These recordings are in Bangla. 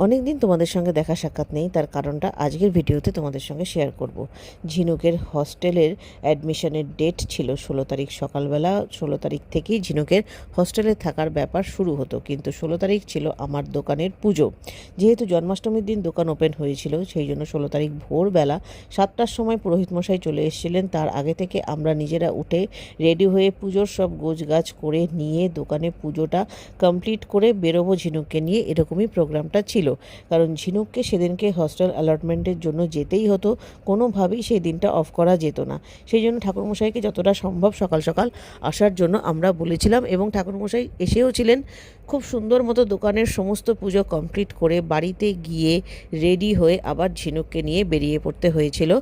অনেকদিন তোমাদের সঙ্গে দেখা সাক্ষাৎ নেই, তার কারণটা আজকের ভিডিওতে তোমাদের সঙ্গে শেয়ার করব। ঝিনুকের হস্টেলের অ্যাডমিশনের ডেট ছিল 16 তারিখ সকালবেলা। 16 তারিখ থেকেই ঝিনুকের হস্টেলে থাকার ব্যাপার শুরু হতো, কিন্তু 16 তারিখ ছিল আমার দোকানের পুজো। যেহেতু জন্মাষ্টমীর দিন দোকান ওপেন হয়েছিল, সেই জন্য 16 তারিখ ভোরবেলা 7টার সময় পুরোহিত মশাই চলে এসেছিলেন। তার আগে থেকে আমরা নিজেরা উঠে রেডি হয়ে পুজোর সব গোছগাছ করে নিয়ে দোকানে পুজোটা কমপ্লিট করে বেরোবো ঝিনুককে নিয়ে, এরকমই প্রোগ্রামটা ছিল। কারণ ঝিনুককে সেদিনকে হস্টেল অ্যালটমেন্টের জন্য যেতেই হতো, কোনোভাবেই সেই দিনটা অফ করা যেত না। সেই জন্য ঠাকুরমশাইকে যতটা সম্ভব সকাল সকাল আসার জন্য আমরা বলেছিলাম, এবং ঠাকুরমশাই এসেও ছিলেন। খুব সুন্দর মতো দোকানের সমস্ত পুজো কমপ্লিট করে বাড়িতে গিয়ে রেডি হয়ে আবার ঝিনুককে নিয়ে বেরিয়ে পড়তে হয়েছিল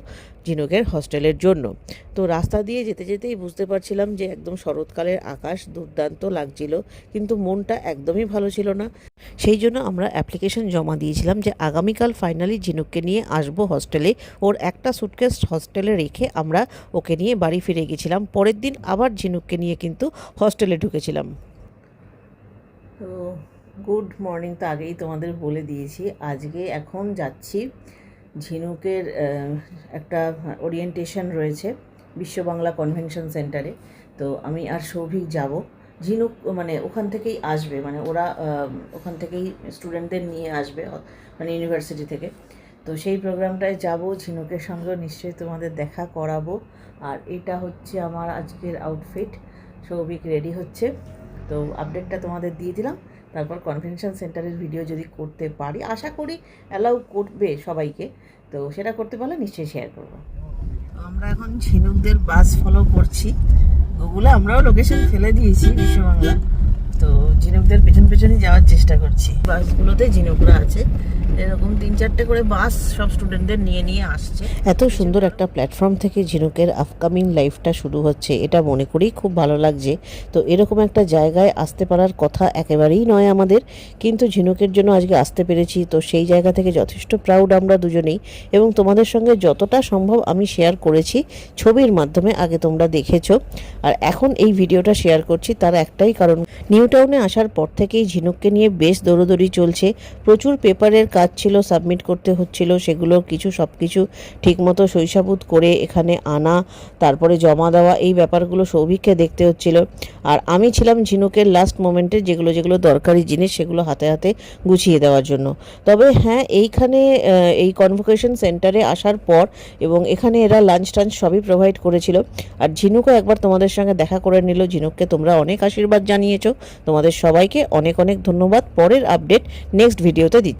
ঝিনুকের হস্টেলের জন্য। তো রাস্তা দিয়ে যেতে যেতেই বুঝতে পারছিলাম যে একদম শরৎকালের আকাশ দুর্দান্ত লাগছিল, কিন্তু মনটা একদমই ভালো ছিল না। সেই জন্য আমরা অ্যাপ্লিকেশন জমা দিয়েছিলাম যে আগামীকাল ফাইনালি ঝিনুককে নিয়ে আসবো হস্টেলে। ওর একটা সুটকেস হস্টেলে রেখে আমরা ওকে নিয়ে বাড়ি ফিরে গেছিলাম। পরের দিন আবার ঝিনুককে নিয়ে কিন্তু হস্টেলে ঢুকেছিলাম। তো গুড মর্নিং তো আগেই তোমাদের বলে দিয়েছি। আজকে এখন যাচ্ছি ঝিনুকের একটা ওরিয়েন্টেশন রয়েছে বিশ্ব বাংলা কনভেনশন সেন্টারে। তো আমি আর সৌভিক যাব। ঝিনুক মানে ওখান থেকেই আসবে, মানে ওরা ওখান থেকেই স্টুডেন্টদের নিয়ে আসবে, মানে ইউনিভার্সিটি থেকে। তো সেই প্রোগ্রামটায় যাব, ঝিনুকের সঙ্গে নিশ্চয়ই তোমাদের দেখা করাবো। আর এটা হচ্ছে আমার আজকের আউটফিট। সৌভিক রেডি হচ্ছে, তো আপডেটটা তোমাদের দিয়ে দিলাম। তারপর কনভেনশন সেন্টারের ভিডিও যদি করতে পারি, আশা করি অ্যালাউ করবে সবাইকে, তো সেটা করতে পারলে নিশ্চয়ই শেয়ার করবো। আমরা এখন ঝিনুকদের বাস ফলো করছি। গুগলে আমরাও লোকেশন ফেলে দিয়েছি বিশ্ববাংলা, তো ঝিনুকদের পেছন পেছনই যাওয়ার চেষ্টা করছি। বাসগুলোতে ঝিনুকরা আছে, এরকম 3-4টে করে বাস সব স্টুডেন্টদের নিয়ে নিয়ে আসছে। এত সুন্দর একটা প্ল্যাটফর্ম থেকে ঝিনুকের আপকামিং লাইফটা শুরু হচ্ছে, এটা মনে করেই খুব ভালো লাগছে। তো এরকম একটা জায়গায় আসতে পারার কথা একেবারেই নয় আমাদের, কিন্তু ঝিনুকের জন্য আজকে আসতে পেরেছি। তো সেই জায়গা থেকে যথেষ্ট প্রাউড আমরা দুজনেই, এবং তোমাদের সঙ্গে যতটা সম্ভব আমি শেয়ার করেছি ছবির মাধ্যমে, আগে তোমরা দেখেছো। আর এখন এই ভিডিওটা শেয়ার করছি তার একটাই কারণ, নিউ টাউনে আসার পর থেকেই ঝিনুককে নিয়ে বেশ দৌড়োদৌড়ি চলছে। প্রচুর পেপারের কাজ ছিল, সাবমিট করতে হচ্ছিল, সেগুলো সব কিছু ঠিকমতো শৈশাবুত করে এখানে আনা, তারপরে জমা দেওয়া, এই ব্যাপারগুলো সৌভিককে দেখতে হচ্ছিল। আর আমি ছিলাম ঝিনুকের লাস্ট মোমেন্টে যেগুলো দরকারি জিনিস সেগুলো হাতে হাতে গুছিয়ে দেওয়ার জন্য। তবে হ্যাঁ, এইখানে এই কনভোকেশন সেন্টারে আসার পর, এবং এখানে এরা লাঞ্চ টাঞ্চ সবই প্রোভাইড করেছিল। আর ঝিনুকও একবার তোমাদের সঙ্গে দেখা করে নিল। ঝিনুককে তোমরা অনেক আশীর্বাদ জানিয়েছো, তোমাদের সবাইকে অনেক অনেক ধন্যবাদ। পরের আপডেট নেক্সট ভিডিওতে দিচ্ছি।